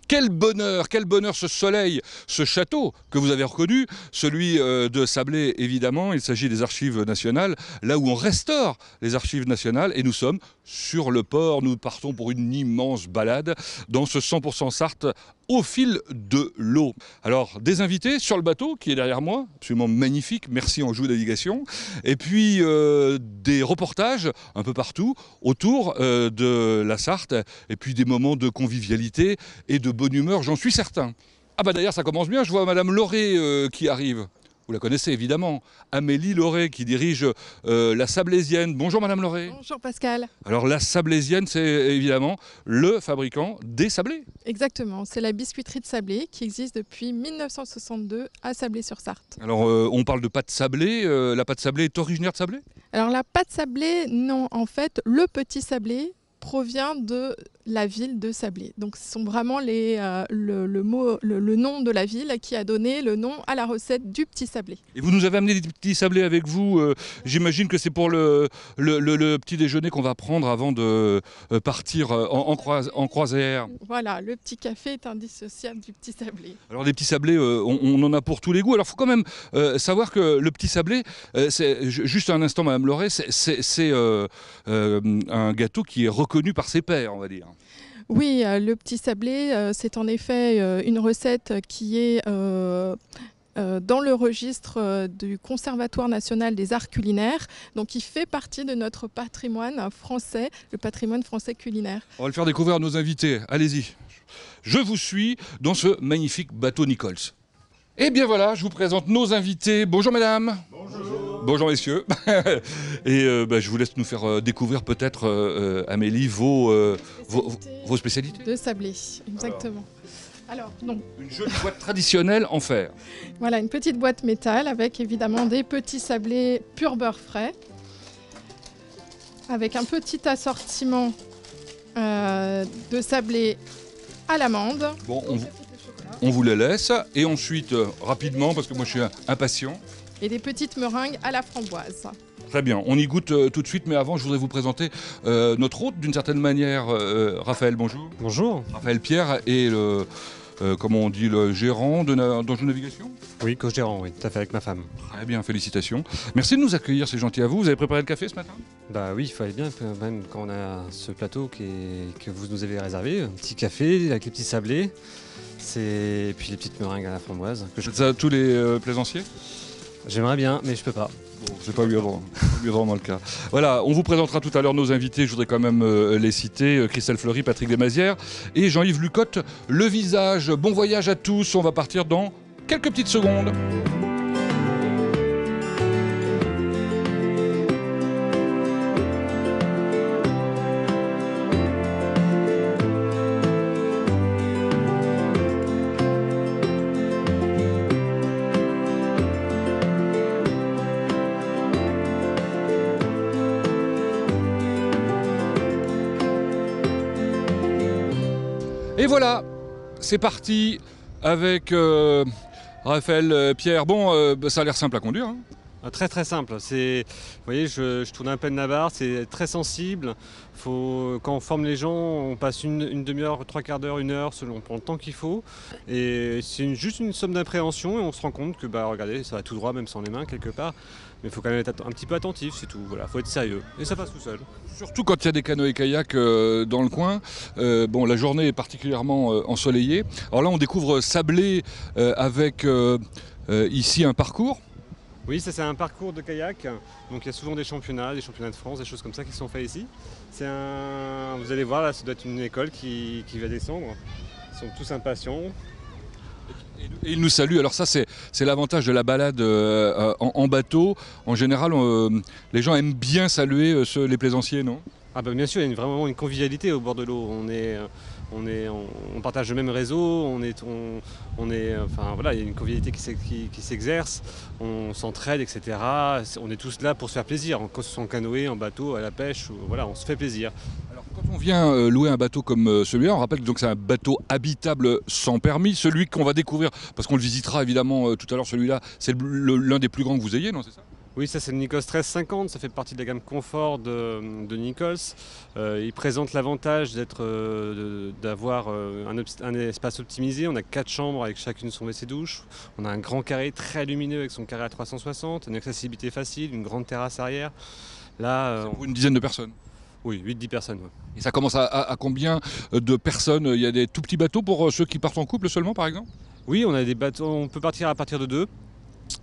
quel bonheur ce soleil, ce château que vous avez reconnu, celui de Sablé évidemment, il s'agit des archives nationales, là où on restaure les archives nationales et nous sommes sur le port, nous partons pour une immense balade dans ce 100% Sarthe au fil de l'eau. Alors des invités sur le bateau qui est derrière moi, absolument magnifique, merci Anjou Navigation, et puis des reportages un peu partout autour de la Sarthe, et puis des moments de convivialité et de bonne humeur, j'en suis certain. Ah bah d'ailleurs ça commence bien, je vois Madame Lauré qui arrive. Vous la connaissez évidemment, Amélie Lauré qui dirige la Sablésienne. Bonjour Madame Lauré. Bonjour Pascal. Alors la Sablésienne, c'est évidemment le fabricant des sablés. Exactement, c'est la biscuiterie de Sablé qui existe depuis 1962 à Sablé-sur-Sarthe. Alors on parle de pâte sablée, la pâte sablée est originaire de Sablé? Alors la pâte Sablé, non, en fait le petit Sablé provient de la ville de Sablé. Donc ce sont vraiment le nom de la ville qui a donné le nom à la recette du petit sablé. Et vous nous avez amené des petits sablés avec vous, j'imagine que c'est pour le petit déjeuner qu'on va prendre avant de partir en croisière. Voilà, le petit café est indissociable du petit sablé. Alors les petits sablés, on en a pour tous les goûts. Alors il faut quand même savoir que le petit sablé, c'est juste un instant Madame Lauré, c'est un gâteau qui est reconnu par ses pairs, on va dire. Oui, le petit sablé, c'est en effet une recette qui est dans le registre du Conservatoire national des arts culinaires, donc il fait partie de notre patrimoine français, le patrimoine français culinaire. On va le faire découvrir à nos invités, allez-y. Je vous suis dans ce magnifique bateau Nichols. Et bien voilà, je vous présente nos invités. Bonjour mesdames. Bonjour. Bonjour messieurs. Et je vous laisse nous faire découvrir peut-être, Amélie, vos spécialités. De sablé, exactement. Alors, donc, une jolie boîte traditionnelle en fer. Voilà, une petite boîte métal avec évidemment des petits sablés pur beurre frais. Avec un petit assortiment de sablés à l'amande. Bon, on vous les laisse. Et ensuite, rapidement, parce que moi je suis impatient. Et des petites meringues à la framboise. Très bien, on y goûte tout de suite, mais avant je voudrais vous présenter notre hôte d'une certaine manière, Raphaël, bonjour. Bonjour. Raphaël Pierre est le, comment on dit, le gérant d'Anjou Navigation. Oui, co-gérant, oui, tout à fait, avec ma femme. Très bien, félicitations. Merci de nous accueillir, c'est gentil à vous. Vous avez préparé le café ce matin? Bah oui, il fallait bien, même quand on a ce plateau que vous nous avez réservé, un petit café avec les petits sablés, et puis les petites meringues à la framboise. Faites ça à tous les plaisanciers? J'aimerais bien, mais je peux pas. Bon, c'est pas évident dans le cas. Voilà, on vous présentera tout à l'heure nos invités, je voudrais quand même les citer, Christelle Fleury, Patrick Desmazières et Jean-Yves Lucotte, Le Visage. Bon voyage à tous, on va partir dans quelques petites secondes. Et voilà, c'est parti avec Raphaël Pierre. Bon, ça a l'air simple à conduire. Hein. Très très simple. Vous voyez, je tourne un peu de la barre, c'est très sensible. Quand on forme les gens, on passe une demi-heure, trois quarts d'heure, une heure, selon on prend le temps qu'il faut. Et c'est juste une somme d'appréhension et on se rend compte que, regardez, ça va tout droit, même sans les mains, quelque part. Mais il faut quand même être un petit peu attentif, c'est tout. Voilà, faut être sérieux. Et ça passe tout seul. Surtout quand il y a des canoës-kayak dans le coin. Bon, la journée est particulièrement ensoleillée. Alors là, on découvre Sablé avec ici un parcours. Oui, ça c'est un parcours de kayak. Donc il y a souvent des championnats de France, des choses comme ça qui sont faits ici. Vous allez voir, là, ça doit être une école qui va descendre. Ils sont tous impatients. Et ils nous saluent. Alors ça, c'est l'avantage de la balade en bateau. En général, les gens aiment bien saluer les plaisanciers, non? Ah bien sûr, il y a vraiment une convivialité au bord de l'eau. On partage le même réseau, enfin voilà, il y a une convivialité qui s'exerce, on s'entraide, etc. On est tous là pour se faire plaisir, que ce soit en canoë, en bateau, à la pêche, voilà, on se fait plaisir. Alors quand on vient louer un bateau comme celui-là, on rappelle que c'est un bateau habitable sans permis, celui qu'on va découvrir, parce qu'on le visitera évidemment tout à l'heure, celui-là, c'est l'un des plus grands que vous ayez, non, c'est ça? Oui, ça c'est le Nikos 1350, ça fait partie de la gamme confort de Nikos. Il présente l'avantage d'avoir un espace optimisé. On a 4 chambres avec chacune son WC-douche. On a un grand carré très lumineux avec son carré à 360, une accessibilité facile, une grande terrasse arrière. Là, Pour une dizaine de personnes. oui, 8-10 personnes. Ouais. Et ça commence à combien de personnes? Il y a des tout petits bateaux pour ceux qui partent en couple seulement, par exemple? Oui, on a des bateaux, on peut partir à partir de 2.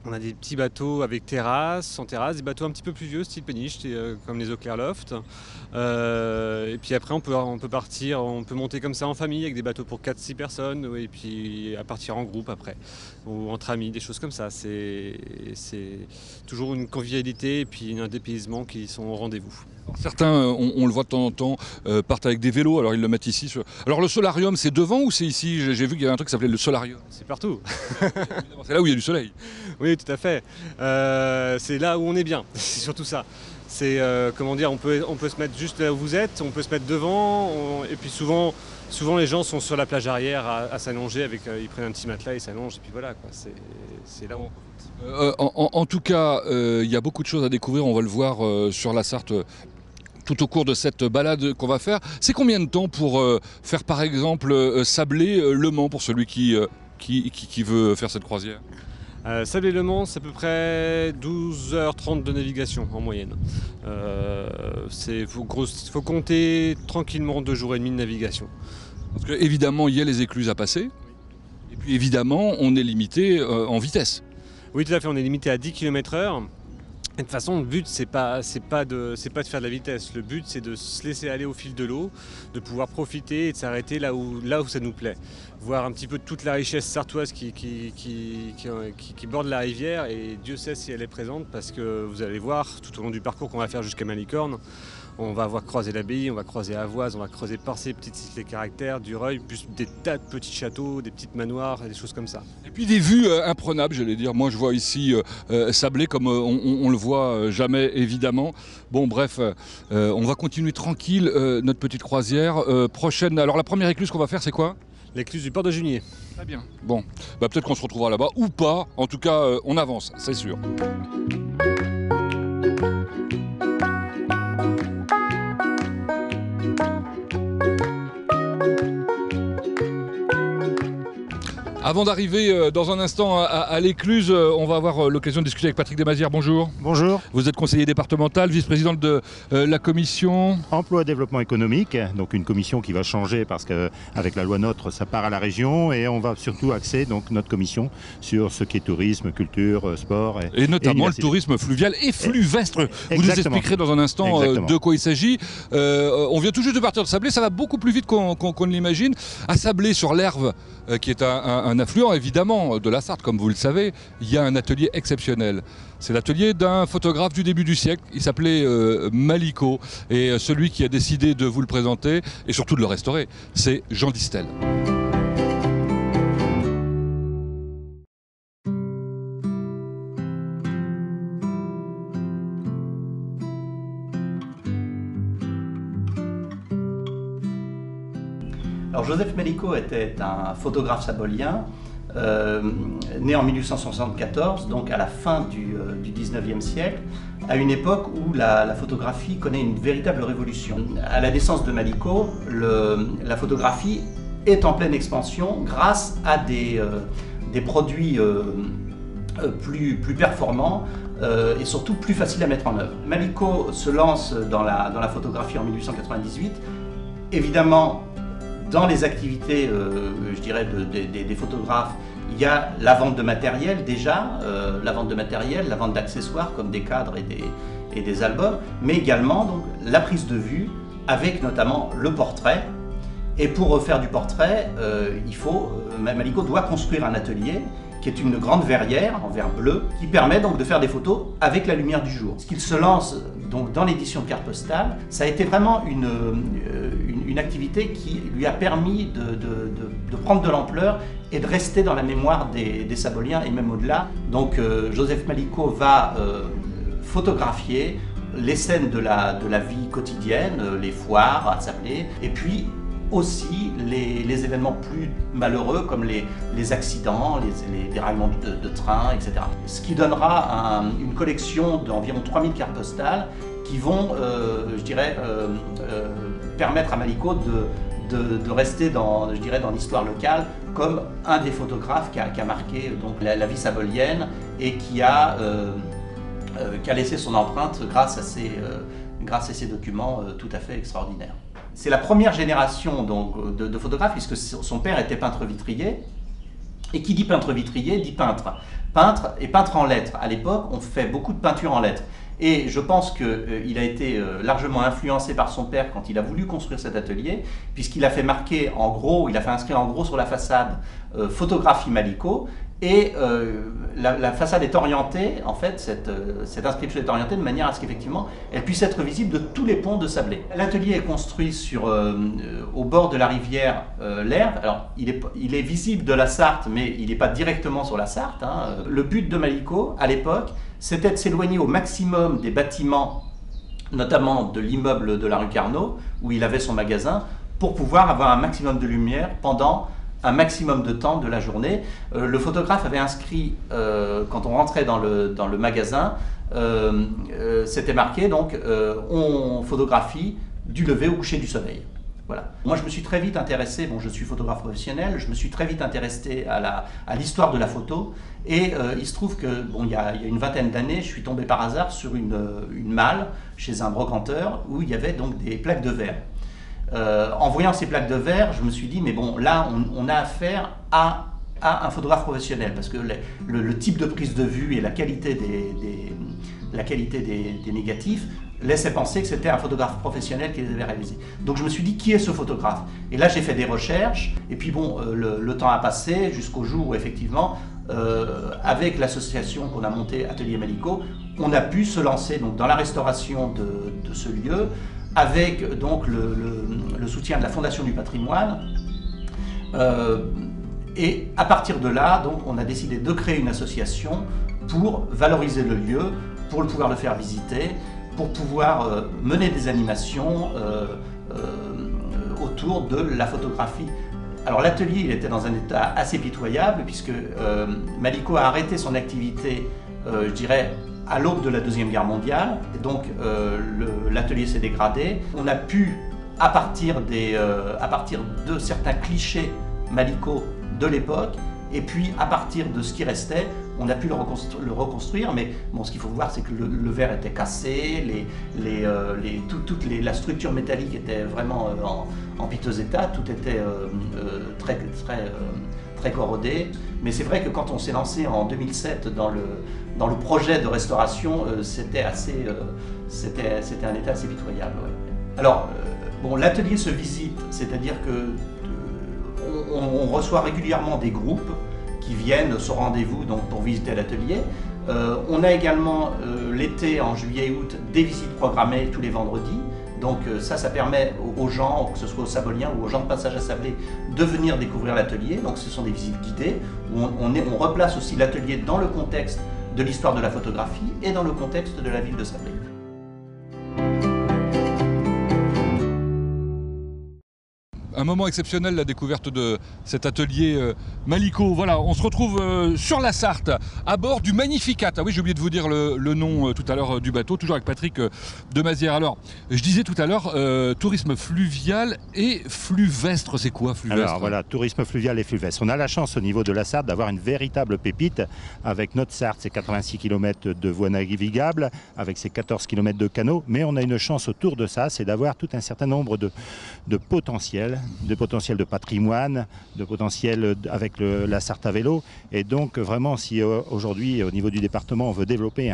On a des petits bateaux avec terrasse, sans terrasse, des bateaux un petit peu plus vieux, style péniche, comme les Eau-Claire Loft. Et puis après, on peut partir, on peut monter comme ça en famille avec des bateaux pour 4-6 personnes, et puis à partir en groupe après, ou entre amis, des choses comme ça. C'est toujours une convivialité et puis un dépaysement qui sont au rendez-vous. Certains, on le voit de temps en temps, partent avec des vélos, alors ils le mettent ici. Alors le solarium, c'est devant ou c'est ici? J'ai vu qu'il y avait un truc qui s'appelait le solarium. C'est partout. C'est là où il y a du soleil. Oui, tout à fait. C'est là où on est bien, c'est surtout ça. C'est comment dire, on peut se mettre juste là où vous êtes, on peut se mettre devant, et puis souvent les gens sont sur la plage arrière à s'allonger, ils prennent un petit matelas et s'allongent, et puis voilà, quoi. C'est là où on profite. En tout cas, il y a beaucoup de choses à découvrir, on va le voir sur la Sarthe tout au cours de cette balade qu'on va faire. C'est combien de temps pour faire par exemple Sablé-Le Mans pour celui qui veut faire cette croisière? Sablé-Le Mans, c'est à peu près 12h30 de navigation en moyenne. Faut compter tranquillement 2 jours et demi de navigation. Parce qu'évidemment, il y a les écluses à passer. Et puis évidemment, on est limité en vitesse. Oui, tout à fait, on est limité à 10 km/h. Et de toute façon, le but, c'est pas de faire de la vitesse. Le but, c'est de se laisser aller au fil de l'eau, de pouvoir profiter et de s'arrêter là où ça nous plaît. Voir un petit peu toute la richesse sartoise qui borde la rivière, et Dieu sait si elle est présente, parce que vous allez voir tout au long du parcours qu'on va faire jusqu'à Malicorne, on va avoir croisé l'abbaye, on va croiser Avoise, on va creuser par ces petites cités caractères, Dureuil, plus des tas de petits châteaux, des petites manoirs et des choses comme ça. Et puis des vues imprenables, j'allais dire. Moi, je vois ici Sablé comme on le voit jamais, évidemment. Bon, bref, on va continuer tranquille notre petite croisière. Prochaine. Alors, la première écluse qu'on va faire, c'est quoi? L'écluse du port de Junier. Très bien. Bon, bah, peut-être qu'on se retrouvera là-bas ou pas. En tout cas, on avance, c'est sûr. Avant d'arriver dans un instant à l'écluse, on va avoir l'occasion de discuter avec Patrick Desmazières. Bonjour. Bonjour. Vous êtes conseiller départemental, vice-président de la commission Emploi et développement économique, donc une commission qui va changer parce qu'avec la loi NOTRe, ça part à la région, et on va surtout axer donc notre commission sur ce qui est tourisme, culture, sport et notamment le tourisme fluvial et fluvestre. Vous nous expliquerez dans un instant de quoi il s'agit. On vient tout juste de partir de Sablé, ça va beaucoup plus vite qu'on ne l'imagine. À Sablé, sur l'Erve, qui est un affluent évidemment de la Sarthe, comme vous le savez, il y a un atelier exceptionnel. C'est l'atelier d'un photographe du début du siècle, il s'appelait Maliko, et celui qui a décidé de vous le présenter et surtout de le restaurer, c'est Jean Distel. Alors Joseph Maliko était un photographe sabolien, né en 1874, donc à la fin du 19e siècle, à une époque où la photographie connaît une véritable révolution. À la naissance de Maliko, la photographie est en pleine expansion grâce à des produits plus performants et surtout plus faciles à mettre en œuvre. Maliko se lance dans la photographie en 1898, évidemment. Dans les activités, je dirais, des photographes, il y a la vente de matériel déjà, la vente d'accessoires comme des cadres et des albums, mais également donc, la prise de vue avec notamment le portrait. Et pour faire du portrait, Maliko doit construire un atelier qui est une grande verrière en verre bleu qui permet donc de faire des photos avec la lumière du jour. Ce qu'il se lance donc dans l'édition de carte postale, ça a été vraiment une activité qui lui a permis de prendre de l'ampleur et de rester dans la mémoire des Saboliens et même au-delà. Donc Joseph Maliko va photographier les scènes de la vie quotidienne, les foires à Sablé, et puis aussi les événements plus malheureux comme les accidents, les déraillements de train, etc. Ce qui donnera une collection d'environ 3000 cartes postales qui vont, je dirais, permettre à Maliko de rester dans l'histoire locale comme un des photographes qui a marqué donc, la vie sabolienne et qui a laissé son empreinte grâce à ces documents tout à fait extraordinaires. C'est la première génération donc, de photographes puisque son père était peintre vitrier. Et qui dit peintre vitrier dit peintre. Peintre et peintre en lettres. À l'époque, on fait beaucoup de peinture en lettres. Et je pense qu'il a été largement influencé par son père quand il a voulu construire cet atelier, puisqu'il a fait marquer en gros, il a fait inscrire en gros sur la façade photographie Maliko, et la façade est orientée, en fait, cette inscription est orientée de manière à ce qu'effectivement elle puisse être visible de tous les ponts de Sablé. L'atelier est construit au bord de la rivière l'Erve. Alors il est visible de la Sarthe, mais il n'est pas directement sur la Sarthe. Hein. Le but de Maliko, à l'époque, c'était de s'éloigner au maximum des bâtiments, notamment de l'immeuble de la rue Carnot, où il avait son magasin, pour pouvoir avoir un maximum de lumière pendant un maximum de temps de la journée. Le photographe avait inscrit, quand on rentrait dans le magasin, c'était marqué, donc, on photographie du lever au coucher du soleil. Voilà. Moi, je me suis très vite intéressé, bon, je suis photographe professionnel, je me suis très vite intéressé à l'histoire de la photo. Et il se trouve que, bon, il y a une vingtaine d'années, je suis tombé par hasard sur une malle chez un brocanteur où il y avait donc des plaques de verre. En voyant ces plaques de verre, je me suis dit, mais bon, là, on a affaire à un photographe professionnel, parce que le type de prise de vue et la qualité des négatifs laissait penser que c'était un photographe professionnel qui les avait réalisés. Donc je me suis dit, qui est ce photographe? Et là, j'ai fait des recherches, et puis bon, le temps a passé jusqu'au jour où, effectivement, avec l'association qu'on a montée, Atelier Maliko, on a pu se lancer donc, dans la restauration de ce lieu, avec donc le soutien de la Fondation du patrimoine. Et à partir de là, donc, on a décidé de créer une association pour valoriser le lieu, pour pouvoir le faire visiter, pour pouvoir mener des animations autour de la photographie. Alors l'atelier, il était dans un état assez pitoyable, puisque Maliko a arrêté son activité, je dirais, à l'aube de la Deuxième Guerre mondiale, et donc l'atelier s'est dégradé. On a pu, à partir de certains clichés Maliko de l'époque, et puis à partir de ce qui restait, on a pu le reconstruire, mais bon, ce qu'il faut voir, c'est que le verre était cassé, la structure métallique était vraiment en piteux état, tout était très corrodé. Mais c'est vrai que quand on s'est lancé en 2007 dans le projet de restauration, c'était un état assez pitoyable. Ouais. Alors, bon, l'atelier se visite, c'est-à-dire que on reçoit régulièrement des groupes qui viennent sur rendez-vous pour visiter l'atelier. On a également l'été, en juillet et août, des visites programmées tous les vendredis. Donc ça permet aux gens, que ce soit aux Saboliens ou aux gens de passage à Sablé, de venir découvrir l'atelier. Donc ce sont des visites guidées où on replace aussi l'atelier dans le contexte de l'histoire de la photographie et dans le contexte de la ville de Sablé. Un moment exceptionnel, la découverte de cet atelier Maliko. Voilà, on se retrouve sur la Sarthe, à bord du Magnificat. Ah oui, j'ai oublié de vous dire le nom tout à l'heure du bateau, toujours avec Patrick Demazière. Alors, je disais tout à l'heure, tourisme fluvial et fluvestre, c'est quoi fluvestre? Alors voilà, tourisme fluvial et fluvestre. On a la chance au niveau de la Sarthe d'avoir une véritable pépite avec notre Sarthe, c'est 86 km de voies navigables, avec ses 14 km de canaux, mais on a une chance autour de ça, c'est d'avoir tout un certain nombre de potentiels de patrimoine, de potentiel avec la Sarthe à vélo. Et donc vraiment, si aujourd'hui au niveau du département on veut développer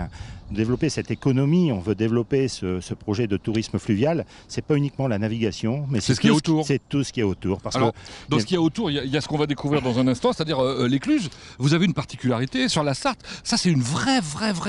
cette économie, on veut développer ce projet de tourisme fluvial, c'est pas uniquement la navigation, mais c'est ce qu'il y a autour. C'est tout ce qui est autour. Parce Alors, dans ce qu'il y a autour, il y a ce qu'on va découvrir dans un instant, c'est-à-dire l'écluse. Vous avez une particularité sur la Sarthe. Ça, c'est une vraie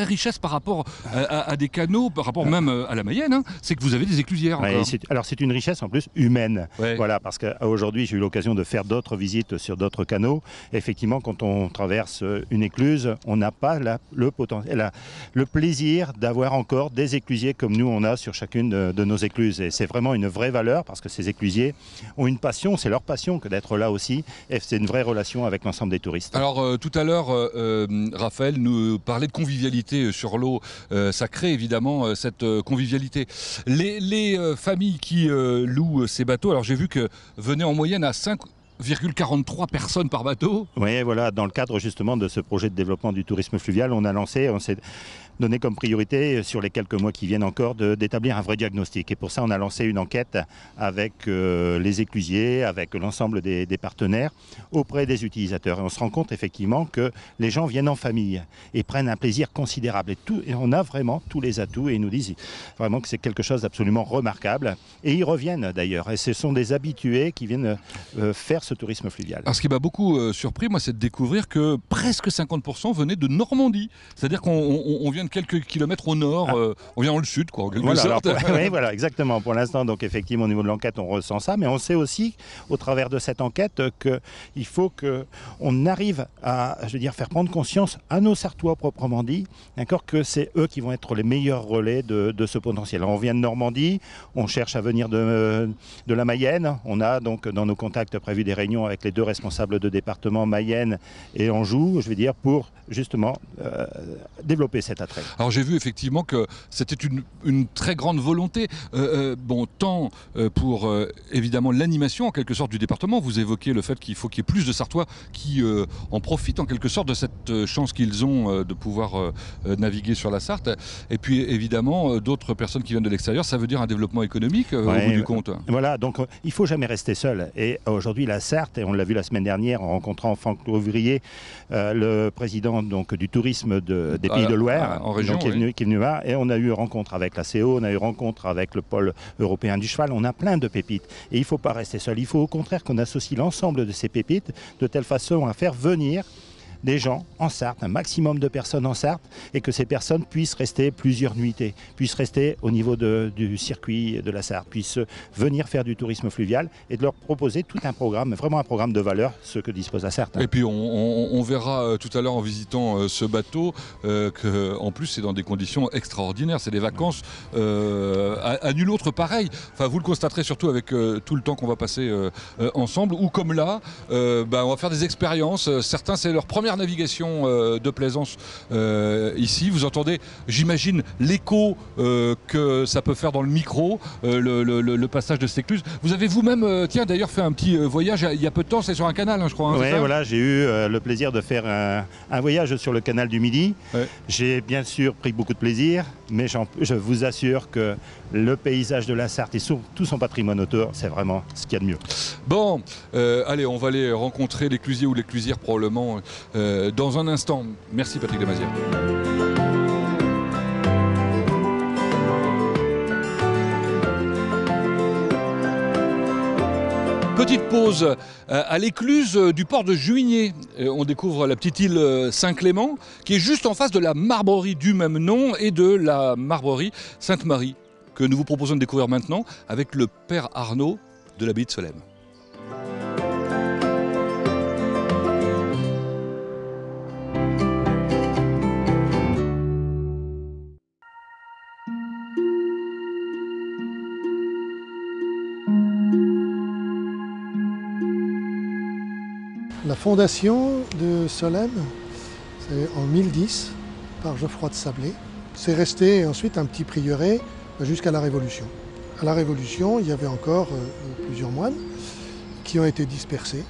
richesse par rapport à des canaux, par rapport même à la Mayenne. Hein. C'est que vous avez des éclusières. Ouais, alors c'est une richesse en plus humaine. Ouais. Voilà, parce qu'aujourd'hui j'ai eu l'occasion de faire d'autres visites sur d'autres canaux. Effectivement, quand on traverse une écluse, on n'a pas le plaisir d'avoir encore des éclusiers comme nous on a sur chacune de nos écluses. Et c'est vraiment une vraie valeur parce que ces éclusiers ont une passion, c'est leur passion que d'être là aussi. Et c'est une vraie relation avec l'ensemble des touristes. Alors tout à l'heure, Raphaël nous parlait de convivialité sur l'eau. Ça crée évidemment cette convivialité. Les familles qui louent ces bateaux, alors j'ai vu que venaient en moyenne à 5,43 personnes par bateau. Oui, voilà, dans le cadre justement de ce projet de développement du tourisme fluvial, on s'est donné comme priorité sur les quelques mois qui viennent encore d'établir un vrai diagnostic. Et pour ça, on a lancé une enquête avec les éclusiers, avec l'ensemble des partenaires auprès des utilisateurs. Et on se rend compte effectivement que les gens viennent en famille et prennent un plaisir considérable. Et on a vraiment tous les atouts et ils nous disent vraiment que c'est quelque chose d'absolument remarquable. Et ils reviennent d'ailleurs. Et ce sont des habitués qui viennent faire ce tourisme fluvial. Alors, ce qui m'a beaucoup surpris, moi, c'est de découvrir que presque 50% venaient de Normandie. C'est-à-dire qu'on vient de quelques kilomètres au nord, on vient dans le sud, quoi, en quelque sorte. Oui, voilà, exactement. Pour l'instant, donc effectivement, au niveau de l'enquête, on ressent ça, mais on sait aussi, au travers de cette enquête, qu'il faut qu'on arrive à, je veux dire, faire prendre conscience à nos Sartois proprement dit, d'accord, que c'est eux qui vont être les meilleurs relais de ce potentiel. Alors, on vient de Normandie, on cherche à venir de la Mayenne. On a donc dans nos contacts prévu des réunions avec les deux responsables de département, Mayenne et Anjou, je veux dire, pour justement développer cet attrait. Alors j'ai vu effectivement que c'était une très grande volonté, tant pour évidemment l'animation en quelque sorte du département. Vous évoquez le fait qu'il faut qu'il y ait plus de Sartois qui en profitent en quelque sorte de cette chance qu'ils ont de pouvoir naviguer sur la Sarthe. Et puis évidemment d'autres personnes qui viennent de l'extérieur, ça veut dire un développement économique au bout du compte. Voilà, donc il ne faut jamais rester seul. Et aujourd'hui la Sarthe, et on l'a vu la semaine dernière en rencontrant Franck Louvrier, le président donc, du tourisme des Pays de Loire, en région, qui est venu voir, et on a eu rencontre avec la CO, on a eu rencontre avec le pôle européen du cheval, on a plein de pépites. Et il ne faut pas rester seul, il faut au contraire qu'on associe l'ensemble de ces pépites de telle façon à faire venir des gens en Sarthe, un maximum de personnes en Sarthe, et que ces personnes puissent rester plusieurs nuitées, puissent rester au niveau du circuit de la Sarthe, puissent venir faire du tourisme fluvial et de leur proposer tout un programme, vraiment un programme de valeur, ce que dispose la Sarthe. Et puis on verra tout à l'heure en visitant ce bateau qu'en plus c'est dans des conditions extraordinaires, c'est des vacances à nul autre pareil. Enfin, vous le constaterez surtout avec tout le temps qu'on va passer ensemble, ou comme là, on va faire des expériences. Certains, c'est leur première navigation de plaisance ici. Vous entendez, j'imagine, l'écho que ça peut faire dans le micro, le passage de cette écluse. Vous avez vous-même, d'ailleurs, fait un petit voyage il y a peu de temps, c'est sur un canal, je crois. Oui, voilà, j'ai eu le plaisir de faire un voyage sur le canal du Midi. Ouais. J'ai bien sûr pris beaucoup de plaisir, mais je vous assure que le paysage de la Sarthe et tout son patrimoine autour, c'est vraiment ce qu'il y a de mieux. Bon, allez, on va aller rencontrer l'éclusier ou l'éclusière probablement dans un instant. Merci Patrick Demazière. Petite pause à l'écluse du port de Juigné. On découvre la petite île Saint-Clément qui est juste en face de la marbrerie du même nom et de la marbrerie Sainte-Marie que nous vous proposons de découvrir maintenant avec le père Arnaud de l'abbaye de Solesmes. La fondation de Solesmes, c'est en 1010 par Geoffroy de Sablé. C'est resté ensuite un petit prieuré jusqu'à la Révolution. À la Révolution, il y avait encore plusieurs moines qui ont été dispersés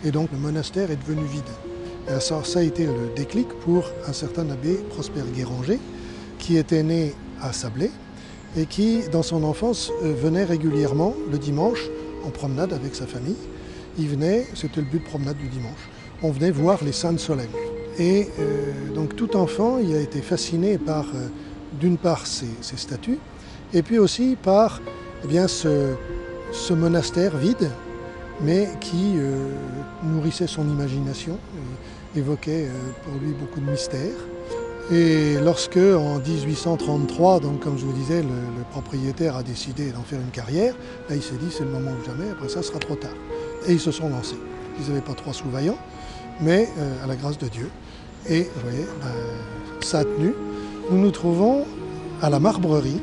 et donc le monastère est devenu vide. Et ça a été le déclic pour un certain abbé Prosper Guéranger qui était né à Sablé et qui, dans son enfance, venait régulièrement le dimanche en promenade avec sa famille. Il venait, c'était le but de promenade du dimanche, on venait voir les saints de Solesmes. Et donc tout enfant, il a été fasciné par, d'une part, ces statues, et puis aussi par ce monastère vide, mais qui nourrissait son imagination, évoquait pour lui beaucoup de mystères. Et lorsque, en 1833, donc comme je vous disais, le propriétaire a décidé d'en faire une carrière, là il s'est dit c'est le moment ou jamais, après ça sera trop tard. Et ils se sont lancés. Ils n'avaient pas 3 sous vaillants, mais à la grâce de Dieu. Et vous voyez, ça a tenu. Nous nous trouvons à la Marbrerie,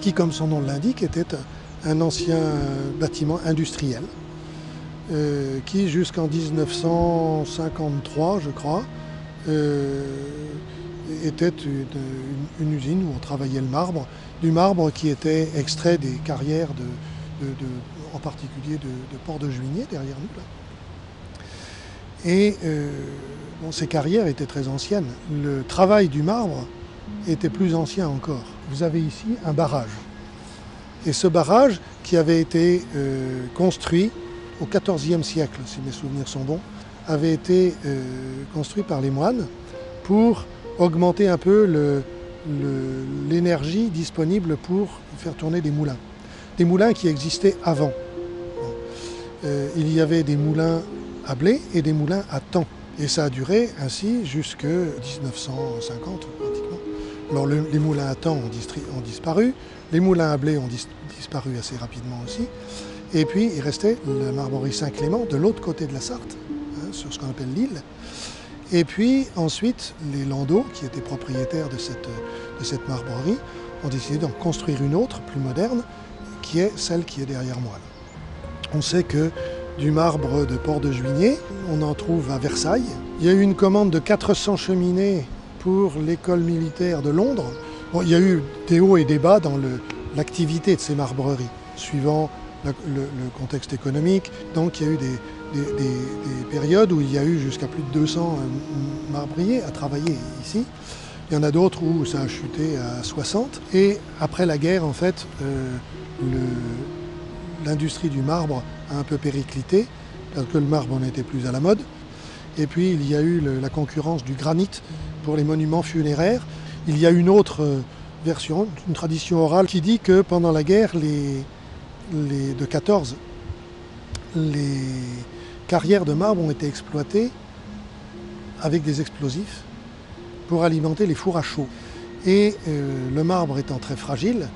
qui comme son nom l'indique était un ancien bâtiment industriel, qui jusqu'en 1953, je crois, était une usine où on travaillait le marbre, du marbre qui était extrait des carrières, en particulier de Port-de-Juigné, derrière nous. Là. Et ces carrières étaient très anciennes. Le travail du marbre était plus ancien encore. Vous avez ici un barrage. Et ce barrage, qui avait été construit au XIVe siècle, si mes souvenirs sont bons, avait été construit par les moines pour augmenter un peu l'énergie disponible pour faire tourner des moulins. Des moulins qui existaient avant. Il y avait des moulins à blé et des moulins à taon. Et ça a duré ainsi jusqu'en 1950 pratiquement. Alors les moulins à taon ont disparu, les moulins à blé ont disparu assez rapidement aussi. Et puis il restait la Marbrerie Saint-Clément de l'autre côté de la Sarthe, sur ce qu'on appelle l'île. Et puis ensuite, les Landau, qui étaient propriétaires de cette marbrerie, ont décidé d'en construire une autre, plus moderne, qui est celle qui est derrière moi. Là. On sait que du marbre de Port-de-Juigné, on en trouve à Versailles. Il y a eu une commande de 400 cheminées pour l'école militaire de Londres. Bon, il y a eu des hauts et des bas dans l'activité de ces marbreries, suivant le contexte économique. Donc il y a eu des périodes où il y a eu jusqu'à plus de 200 marbriers à travailler ici. Il y en a d'autres où ça a chuté à 60. Et après la guerre, en fait, l'industrie du marbre a un peu périclité, parce que le marbre n'était plus à la mode. Et puis il y a eu la concurrence du granit pour les monuments funéraires. Il y a une autre version, une tradition orale qui dit que pendant la guerre de 14, les carrières de marbre ont été exploitées avec des explosifs pour alimenter les fours à chaud. Et le marbre étant très fragile,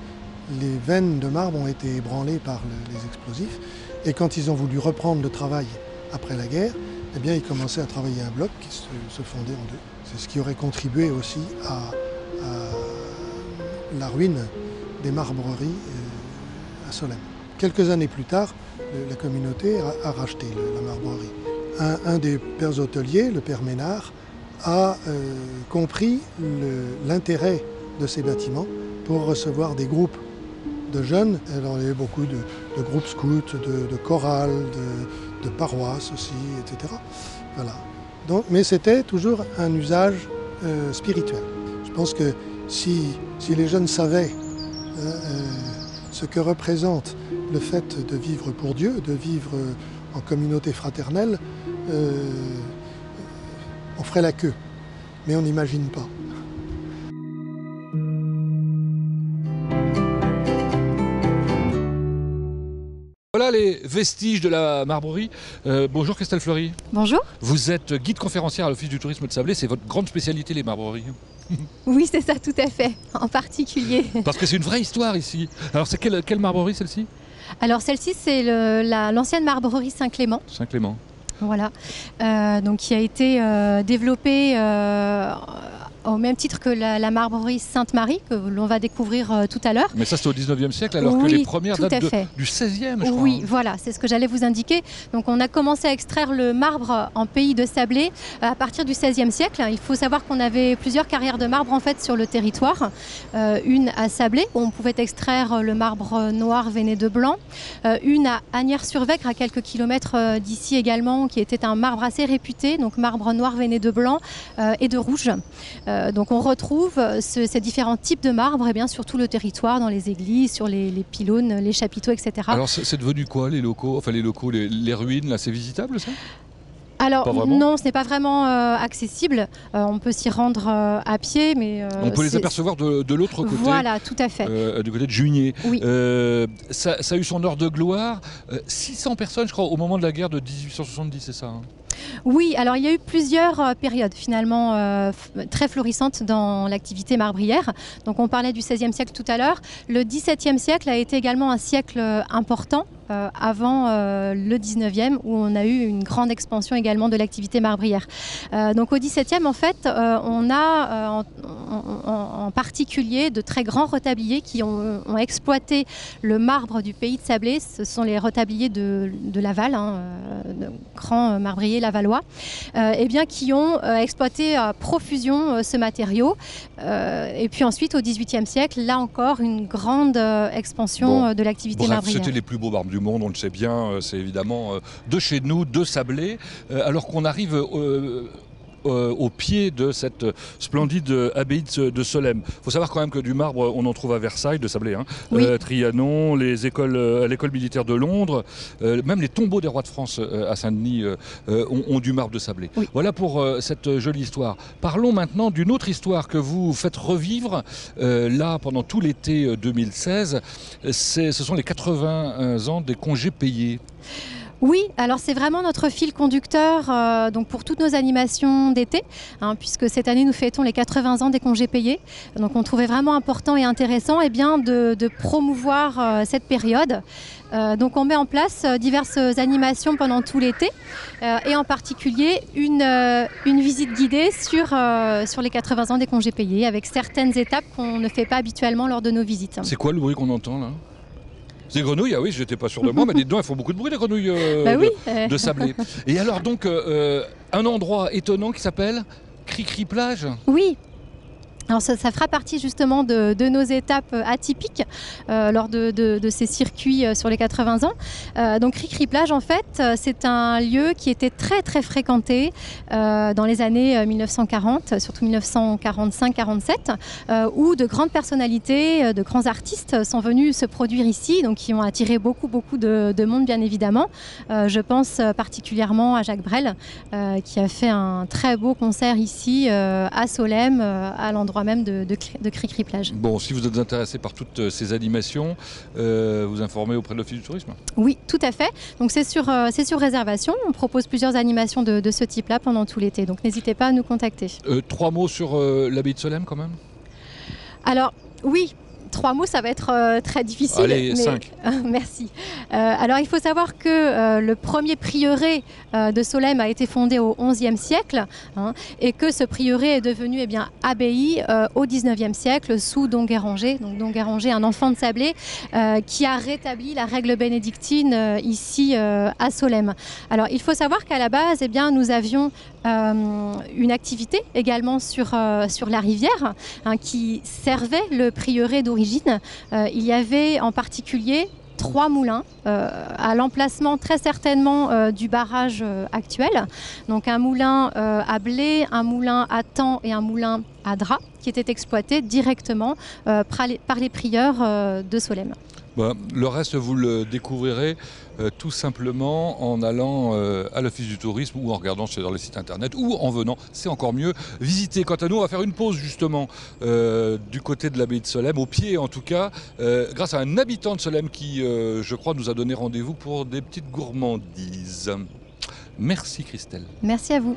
les veines de marbre ont été ébranlées par les explosifs. Et quand ils ont voulu reprendre le travail après la guerre, eh bien, ils commençaient à travailler un bloc qui se fondait en deux. C'est ce qui aurait contribué aussi à la ruine des marbreries à Solesmes. Quelques années plus tard, la communauté a racheté la marbrerie. Un des pères hôteliers, le père Ménard, a compris l'intérêt de ces bâtiments pour recevoir des groupes de jeunes. Alors, il y avait beaucoup de groupes scouts, de chorales, de paroisses aussi, etc. Voilà. Donc, mais c'était toujours un usage spirituel. Je pense que si les jeunes savaient ce que représente le fait de vivre pour Dieu, de vivre en communauté fraternelle, on ferait la queue. Mais on n'imagine pas. Voilà les vestiges de la marbrerie. Bonjour Christelle Fleury. Bonjour. Vous êtes guide conférencière à l'Office du tourisme de Sablé, c'est votre grande spécialité les marbreries. Oui, c'est ça, tout à fait, en particulier. Parce que c'est une vraie histoire ici. Alors c'est quelle marbrerie celle-ci? Alors celle-ci, c'est l'ancienne marbrerie Saint-Clément. Saint-Clément. Voilà, donc qui a été développée au même titre que la marbrerie Sainte-Marie, que l'on va découvrir tout à l'heure. Mais ça, c'est au 19e siècle, alors oui, que les premières datent du 16e, je crois. Oui, voilà, c'est ce que j'allais vous indiquer. Donc on a commencé à extraire le marbre en pays de Sablé à partir du 16e siècle. Il faut savoir qu'on avait plusieurs carrières de marbre en fait sur le territoire. Une à Sablé, où on pouvait extraire le marbre noir veiné de blanc. Une à Asnières-sur-Vègre, à quelques kilomètres d'ici également, qui était un marbre assez réputé, donc marbre noir veiné de blanc et de rouge. Donc on retrouve ces différents types de marbre et bien sur tout le territoire, dans les églises, sur les pylônes, les chapiteaux, etc. Alors c'est devenu quoi les locaux? Enfin les ruines, là c'est visitable ça? Alors non, ce n'est pas vraiment accessible. On peut s'y rendre à pied, mais on peut les apercevoir de l'autre côté. Voilà, tout à fait. Du côté de Juigné. Oui. Ça a eu son heure de gloire. 600 personnes, je crois, au moment de la guerre de 1870, c'est ça hein? Oui, alors il y a eu plusieurs périodes finalement très florissantes dans l'activité marbrière. Donc on parlait du XVIe siècle tout à l'heure. Le XVIIe siècle a été également un siècle important avant le 19e où on a eu une grande expansion également de l'activité marbrière. Donc au 17e en fait on a en particulier de très grands retabliers qui ont exploité le marbre du pays de Sablé. Ce sont les retabliers de Laval, de grands marbriers lavallois, qui ont exploité à profusion ce matériau. Et puis ensuite au 18e siècle, là encore une grande expansion de l'activité marbrière. C'était les plus beaux marbres du monde, on le sait bien, c'est évidemment de chez nous, de Sablé, alors qu'on arrive au pied de cette splendide abbaye de Solesmes. Il faut savoir quand même que du marbre, on en trouve à Versailles, de Sablé, oui. Trianon, à l'école militaire de Londres, même les tombeaux des rois de France à Saint-Denis ont du marbre de Sablé. Oui. Voilà pour cette jolie histoire. Parlons maintenant d'une autre histoire que vous faites revivre là pendant tout l'été 2016. Ce sont les 80 ans des congés payés. Oui, alors c'est vraiment notre fil conducteur donc pour toutes nos animations d'été, puisque cette année nous fêtons les 80 ans des congés payés. Donc on trouvait vraiment important et intéressant de promouvoir cette période. Donc on met en place diverses animations pendant tout l'été et en particulier une visite guidée sur les 80 ans des congés payés avec certaines étapes qu'on ne fait pas habituellement lors de nos visites. C'est quoi le bruit qu'on entend là ? Des grenouilles, ah oui, j'étais pas sûr de moi, mais dites donc, elles font beaucoup de bruit, les grenouilles de Sablé. Et alors donc, un endroit étonnant qui s'appelle Cri-Cri Plage. Oui. Alors ça fera partie justement de nos étapes atypiques lors de ces circuits sur les 80 ans. Donc Cri-Cri Plage en fait c'est un lieu qui était très très fréquenté dans les années 1940, surtout 1945-47 où de grandes personnalités, de grands artistes sont venus se produire ici, donc qui ont attiré beaucoup de monde bien évidemment. Je pense particulièrement à Jacques Brel qui a fait un très beau concert ici à Solesmes, à l'endroit même de Cri-Cri Plage. Bon, si vous êtes intéressé par toutes ces animations, vous informez auprès de l'Office du tourisme ? Oui, tout à fait. Donc c'est sur réservation. On propose plusieurs animations de ce type-là pendant tout l'été. Donc n'hésitez pas à nous contacter. 3 mots sur l'abbaye de Solesmes quand même ? Alors oui. 3 mots, ça va être très difficile. Allez, 5. Merci. Alors, il faut savoir que le premier prieuré de Solesmes a été fondé au XIe siècle et que ce prieuré est devenu abbaye au XIXe siècle sous Don Guéranger. Donc, Don Guéranger, un enfant de Sablé, qui a rétabli la règle bénédictine ici à Solesmes. Alors, il faut savoir qu'à la base, nous avions une activité également sur la rivière qui servait le prieuré d'origine. Il y avait en particulier 3 moulins à l'emplacement très certainement du barrage actuel. Donc un moulin à blé, un moulin à thym et un moulin à drap qui étaient exploités directement par les prieurs de Solesmes. Le reste, vous le découvrirez tout simplement en allant à l'Office du tourisme ou en regardant sur les sites internet ou en venant, c'est encore mieux, visiter. Quant à nous, on va faire une pause justement du côté de l'abbaye de Solesmes, au pied en tout cas, grâce à un habitant de Solesmes qui, je crois, nous a donné rendez-vous pour des petites gourmandises. Merci Christelle. Merci à vous.